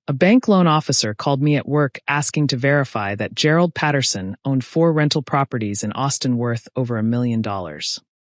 A bank loan officer called me at work asking to verify that Gerald Patterson owned 4 rental properties in Austin worth over $1 million.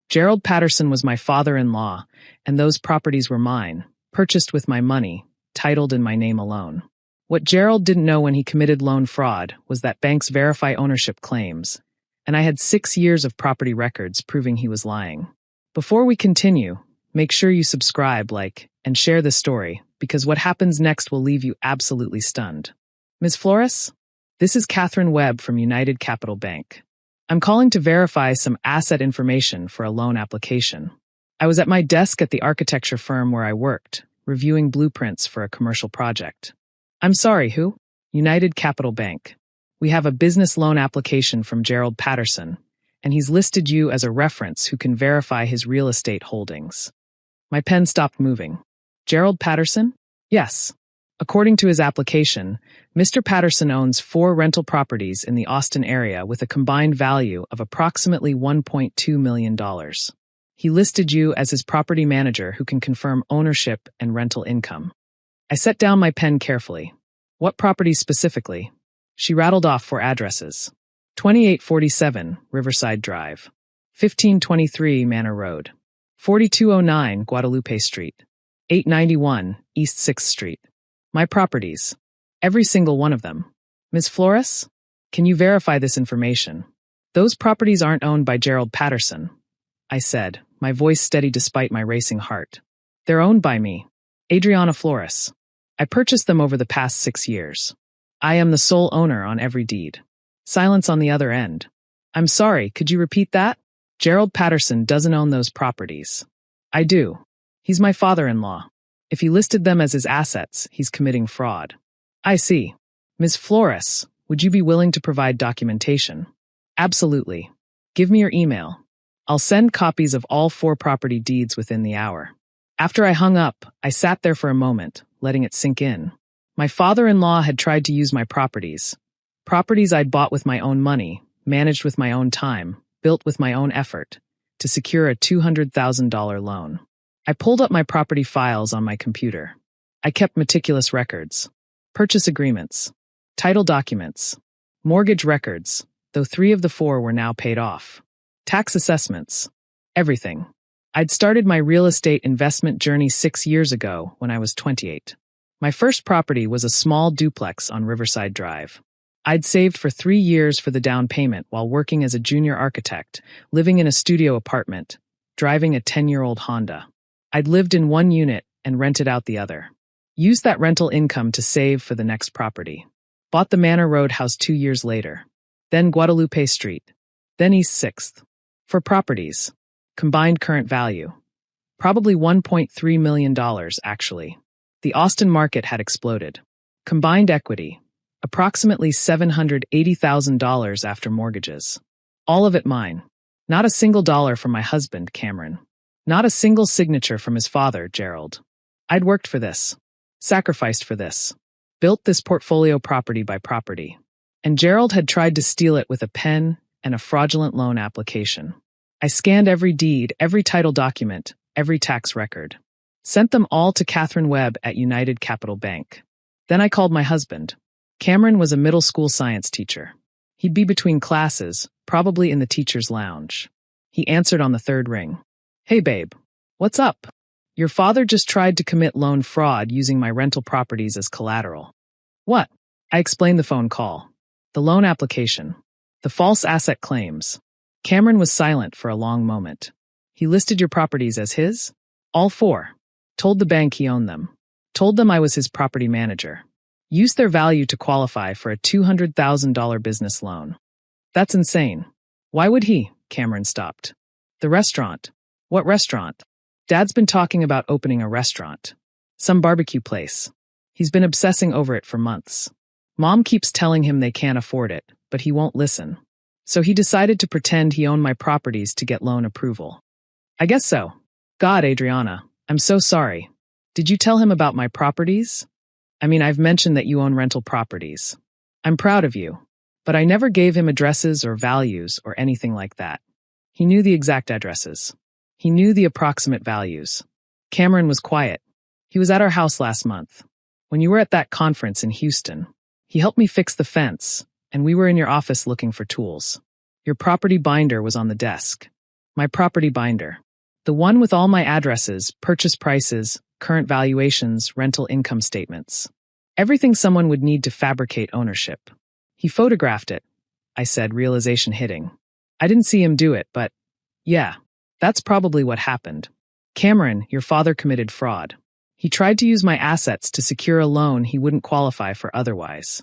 Gerald Patterson was my father-in-law, and those properties were mine, purchased with my money, titled in my name alone. What Gerald didn't know when he committed loan fraud was that banks verify ownership claims, and I had 6 years of property records proving he was lying. Before we continue, make sure you subscribe, like, and share this story, because what happens next will leave you absolutely stunned. Ms. Flores? This is Catherine Webb from United Capital Bank. I'm calling to verify some asset information for a loan application. I was at my desk at the architecture firm where I worked, reviewing blueprints for a commercial project. I'm sorry, who? United Capital Bank. We have a business loan application from Gerald Patterson, and he's listed you as a reference who can verify his real estate holdings. My pen stopped moving. Gerald Patterson? Yes. According to his application, Mr. Patterson owns 4 rental properties in the Austin area with a combined value of approximately $1.2 million. He listed you as his property manager who can confirm ownership and rental income. I set down my pen carefully. What properties specifically? She rattled off 4 addresses. 2847 Riverside Drive, 1523 Manor Road, 4209 Guadalupe Street, 891 East 6th Street. My properties. Every single one of them. Ms. Flores? Can you verify this information? Those properties aren't owned by Gerald Patterson, I said, my voice steady despite my racing heart. They're owned by me, Adriana Flores. I purchased them over the past 6 years. I am the sole owner on every deed. Silence on the other end. I'm sorry, could you repeat that? Gerald Patterson doesn't own those properties. I do. He's my father-in-law. If he listed them as his assets, he's committing fraud. I see. Ms. Flores, would you be willing to provide documentation? Absolutely. Give me your email. I'll send copies of all 4 property deeds within the hour. After I hung up, I sat there for a moment, letting it sink in. My father-in-law had tried to use my properties I'd bought with my own money, managed with my own time, built with my own effort, to secure a $200,000 loan. I pulled up my property files on my computer. I kept meticulous records. Purchase agreements, title documents, mortgage records, though 3 of the 4 were now paid off. Tax assessments, everything. I'd started my real estate investment journey 6 years ago when I was 28. My first property was a small duplex on Riverside Drive. I'd saved for 3 years for the down payment while working as a junior architect, living in a studio apartment, driving a 10-year-old Honda. I'd lived in one unit and rented out the other. Used that rental income to save for the next property. Bought the Manor Road house 2 years later. Then Guadalupe Street. Then East 6th. For properties. Combined current value. Probably $1.3 million, actually. The Austin market had exploded. Combined equity. Approximately $780,000 after mortgages. All of it mine. Not a single dollar from my husband, Cameron. Not a single signature from his father, Gerald. I'd worked for this. Sacrificed for this. Built this portfolio property by property. And Gerald had tried to steal it with a pen and a fraudulent loan application. I scanned every deed, every title document, every tax record. Sent them all to Catherine Webb at United Capital Bank. Then I called my husband. Cameron was a middle school science teacher. He'd be between classes, probably in the teacher's lounge. He answered on the 3rd ring. Hey babe, what's up? Your father just tried to commit loan fraud using my rental properties as collateral. What? I explained the phone call. The loan application. The false asset claims. Cameron was silent for a long moment. He listed your properties as his? All 4. Told the bank he owned them. Told them I was his property manager. Used their value to qualify for a $200,000 business loan. That's insane. Why would he? Cameron stopped. The restaurant. What restaurant? Dad's been talking about opening a restaurant. Some barbecue place. He's been obsessing over it for months. Mom keeps telling him they can't afford it, but he won't listen. So he decided to pretend he owned my properties to get loan approval. I guess so. God, Adriana, I'm so sorry. Did you tell him about my properties? I mean, I've mentioned that you own rental properties. I'm proud of you. But I never gave him addresses or values or anything like that. He knew the exact addresses. He knew the approximate values. Cameron was quiet. He was at our house last month. When you were at that conference in Houston. He helped me fix the fence, and we were in your office looking for tools. Your property binder was on the desk. My property binder. The one with all my addresses, purchase prices, current valuations, rental income statements. Everything someone would need to fabricate ownership. He photographed it, I said, realization hitting. I didn't see him do it, but yeah, that's probably what happened. Cameron, your father committed fraud. He tried to use my assets to secure a loan he wouldn't qualify for otherwise.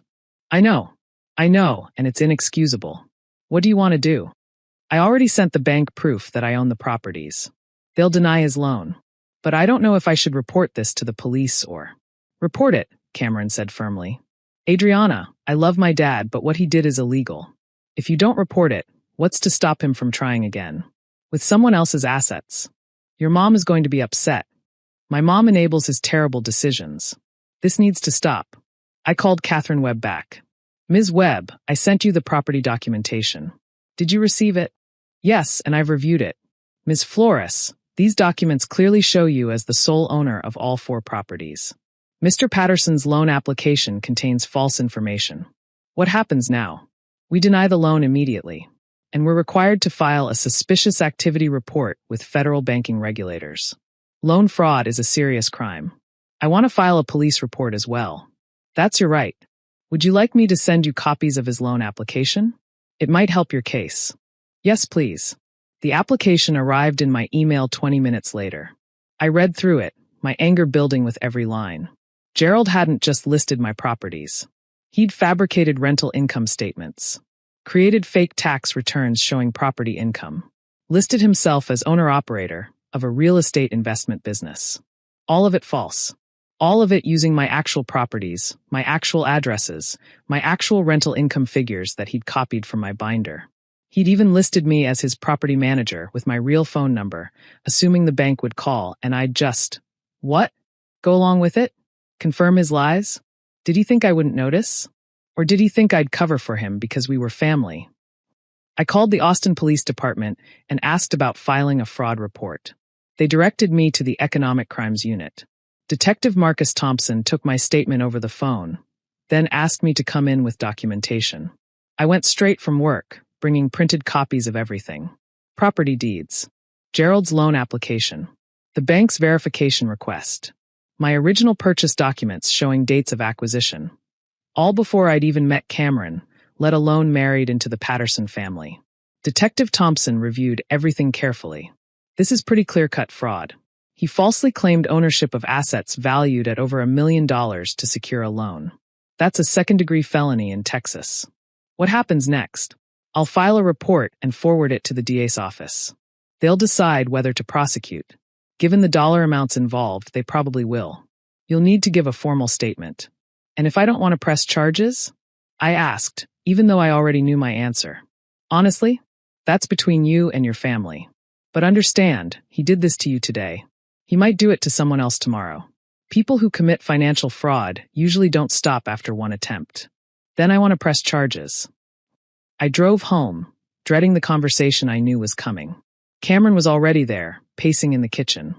I know, and it's inexcusable. What do you want to do? I already sent the bank proof that I own the properties. They'll deny his loan. But I don't know if I should report this to the police or... Report it, Cameron said firmly. Adriana, I love my dad, but what he did is illegal. If you don't report it, what's to stop him from trying again? With someone else's assets. Your mom is going to be upset. My mom enables his terrible decisions. This needs to stop. I called Catherine Webb back. Ms. Webb, I sent you the property documentation. Did you receive it? Yes, and I've reviewed it. Ms. Flores, these documents clearly show you as the sole owner of all 4 properties. Mr. Patterson's loan application contains false information. What happens now? We deny the loan immediately, and we're required to file a suspicious activity report with federal banking regulators. Loan fraud is a serious crime. I want to file a police report as well. That's your right. Would you like me to send you copies of his loan application? It might help your case. Yes, please. The application arrived in my email 20 minutes later. I read through it, my anger building with every line. Gerald hadn't just listed my properties. He'd fabricated rental income statements, created fake tax returns showing property income, listed himself as owner-operator of a real estate investment business. All of it false. All of it using my actual properties, my actual addresses, my actual rental income figures that he'd copied from my binder. He'd even listed me as his property manager with my real phone number, assuming the bank would call, and I'd just... What? Go along with it? Confirm his lies? Did he think I wouldn't notice? Or did he think I'd cover for him because we were family? I called the Austin Police Department and asked about filing a fraud report. They directed me to the Economic Crimes Unit. Detective Marcus Thompson took my statement over the phone, then asked me to come in with documentation. I went straight from work, bringing printed copies of everything. Property deeds. Gerald's loan application. The bank's verification request. My original purchase documents showing dates of acquisition. All before I'd even met Cameron, let alone married into the Patterson family. Detective Thompson reviewed everything carefully. This is pretty clear-cut fraud. He falsely claimed ownership of assets valued at over $1 million to secure a loan. That's a second-degree felony in Texas. What happens next? I'll file a report and forward it to the DA's office. They'll decide whether to prosecute. Given the dollar amounts involved, they probably will. You'll need to give a formal statement. And if I don't want to press charges? I asked, even though I already knew my answer. Honestly, that's between you and your family. But understand, he did this to you today. He might do it to someone else tomorrow. People who commit financial fraud usually don't stop after one attempt. Then I want to press charges. I drove home, dreading the conversation I knew was coming. Cameron was already there, pacing in the kitchen.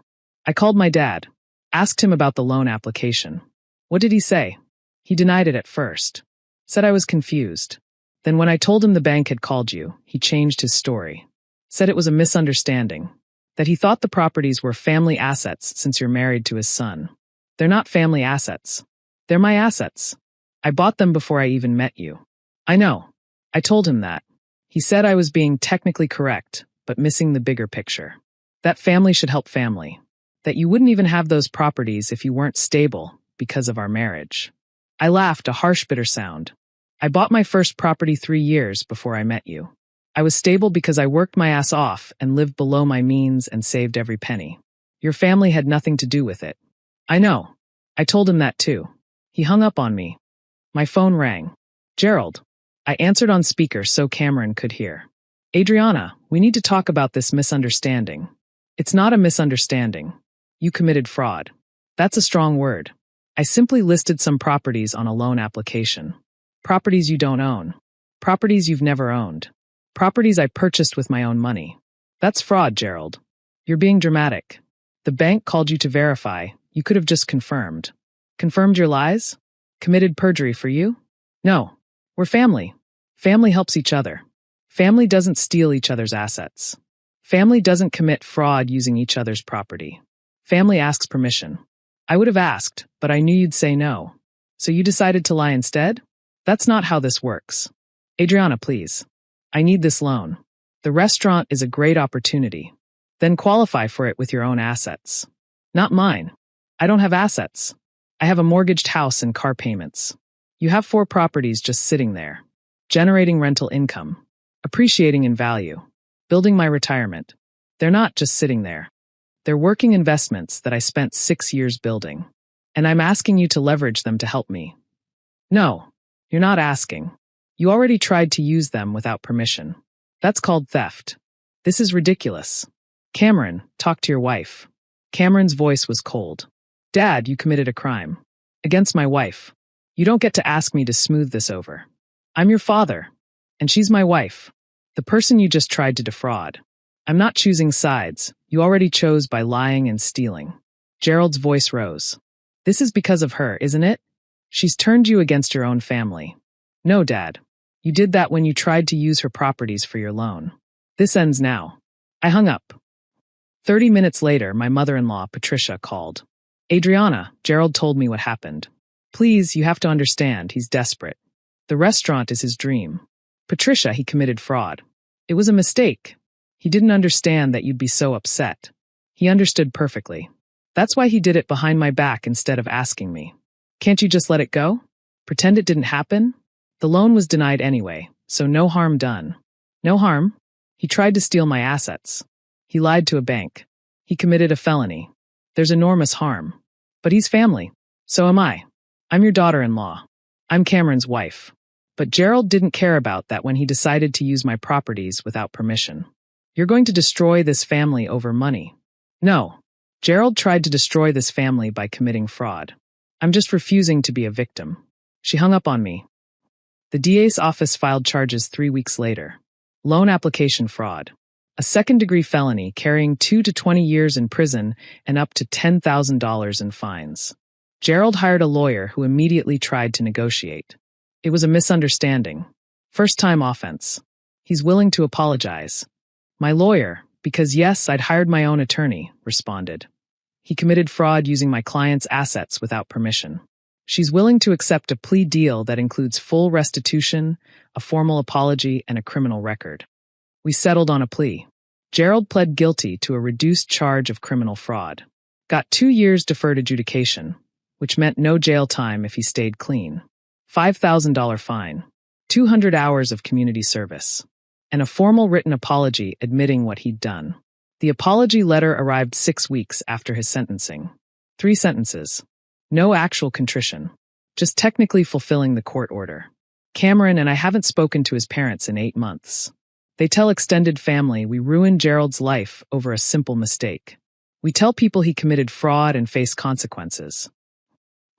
I called my dad, asked him about the loan application. What did he say? He denied it at first. Said I was confused. Then when I told him the bank had called you, he changed his story. Said it was a misunderstanding. That he thought the properties were family assets since you're married to his son. They're not family assets. They're my assets. I bought them before I even met you. I know. I told him that. He said I was being technically correct, but missing the bigger picture. That family should help family. That you wouldn't even have those properties if you weren't stable because of our marriage. I laughed, a harsh, bitter sound. I bought my first property 3 years before I met you. I was stable because I worked my ass off and lived below my means and saved every penny. Your family had nothing to do with it. I know. I told him that too. He hung up on me. My phone rang. Gerald. I answered on speaker so Cameron could hear. Adriana, we need to talk about this misunderstanding. It's not a misunderstanding. You committed fraud. That's a strong word. I simply listed some properties on a loan application. Properties you don't own. Properties you've never owned. Properties I purchased with my own money. That's fraud, Gerald. You're being dramatic. The bank called you to verify. You could have just confirmed. Confirmed your lies? Committed perjury for you? No. We're family. Family helps each other. Family doesn't steal each other's assets. Family doesn't commit fraud using each other's property. Family asks permission. I would have asked, but I knew you'd say no. So you decided to lie instead? That's not how this works. Adriana, please. I need this loan. The restaurant is a great opportunity. Then qualify for it with your own assets. Not mine. I don't have assets. I have a mortgaged house and car payments. You have 4 properties just sitting there, generating rental income, appreciating in value, building my retirement. They're not just sitting there. They're working investments that I spent 6 years building. And I'm asking you to leverage them to help me. No, you're not asking. You already tried to use them without permission. That's called theft. This is ridiculous. Cameron, talk to your wife. Cameron's voice was cold. Dad, you committed a crime. Against my wife. You don't get to ask me to smooth this over. I'm your father. And she's my wife. The person you just tried to defraud. I'm not choosing sides. You already chose by lying and stealing. Gerald's voice rose. This is because of her, isn't it? She's turned you against your own family. No, Dad. You did that when you tried to use her properties for your loan. This ends now. I hung up. 30 minutes later, my mother-in-law, Patricia, called. Adriana, Gerald told me what happened. Please, you have to understand, he's desperate. The restaurant is his dream. Patricia, he committed fraud. It was a mistake. He didn't understand that you'd be so upset. He understood perfectly. That's why he did it behind my back instead of asking me. Can't you just let it go? Pretend it didn't happen? The loan was denied anyway, so no harm done. No harm? He tried to steal my assets. He lied to a bank. He committed a felony. There's enormous harm. But he's family. So am I. I'm your daughter-in-law. I'm Cameron's wife. But Gerald didn't care about that when he decided to use my properties without permission. You're going to destroy this family over money. No. Gerald tried to destroy this family by committing fraud. I'm just refusing to be a victim. She hung up on me. The DA's office filed charges 3 weeks later. Loan application fraud. A second-degree felony carrying 2 to 20 years in prison and up to $10,000 in fines. Gerald hired a lawyer who immediately tried to negotiate. It was a misunderstanding. First-time offense. He's willing to apologize. My lawyer, because yes, I'd hired my own attorney, responded. He committed fraud using my client's assets without permission. She's willing to accept a plea deal that includes full restitution, a formal apology, and a criminal record. We settled on a plea. Gerald pled guilty to a reduced charge of criminal fraud. Got 2 years deferred adjudication, which meant no jail time if he stayed clean. $5,000 fine. 200 hours of community service. And a formal written apology admitting what he'd done. The apology letter arrived 6 weeks after his sentencing. 3 sentences. No actual contrition. Just technically fulfilling the court order. Cameron and I haven't spoken to his parents in 8 months. They tell extended family we ruined Gerald's life over a simple mistake. We tell people he committed fraud and faced consequences.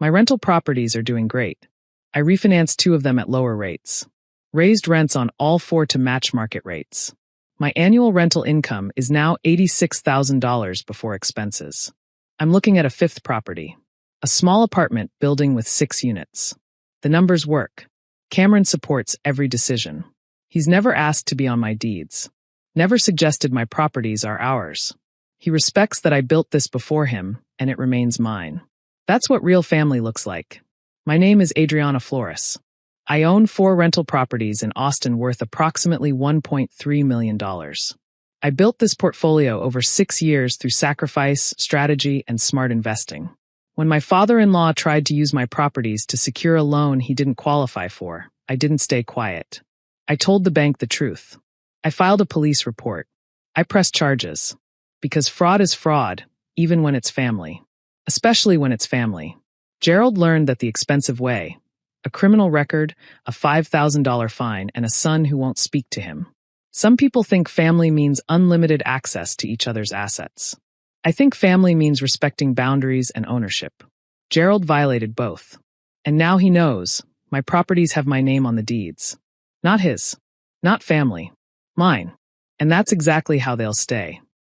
My rental properties are doing great. I refinanced 2 of them at lower rates. Raised rents on all 4 to match market rates. My annual rental income is now $86,000 before expenses. I'm looking at a 5th property. A small apartment building with 6 units. The numbers work. Cameron supports every decision. He's never asked to be on my deeds. Never suggested my properties are ours. He respects that I built this before him, and it remains mine. That's what real family looks like. My name is Adriana Flores. I own 4 rental properties in Austin worth approximately $1.3 million. I built this portfolio over 6 years through sacrifice, strategy, and smart investing. When my father-in-law tried to use my properties to secure a loan he didn't qualify for, I didn't stay quiet. I told the bank the truth. I filed a police report. I pressed charges. Because fraud is fraud, even when it's family. Especially when it's family. Gerald learned that the expensive way. A criminal record, a $5,000 fine, and a son who won't speak to him. Some people think family means unlimited access to each other's assets. I think family means respecting boundaries and ownership. Gerald violated both. And now he knows, my properties have my name on the deeds. Not his. Not family. Mine. And that's exactly how they'll stay.